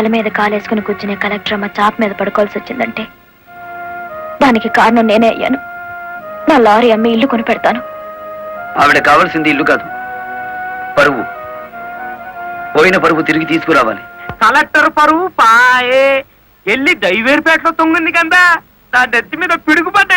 కాలు మీద కాలేసుకుని కూర్చునే కలెక్టర్ అమ్మ చాప్ మీద పడుకోవాల్సి వచ్చిందంటే దానికి కారణం నేనే అయ్యాను. నా లారీ అమ్మి ఇల్లు కొని పెడతాను. ఆవిడ కావాల్సింది ఇల్లు కాదు, పరువు. పోయిన పరువు తిరిగి తీసుకురావాలి. కలెక్టర్ పరువు పాయే, ఎల్లి దైవేరుపేటలో తొంగింది కదా, నా నెత్తి మీద పిడుగుపడ్డ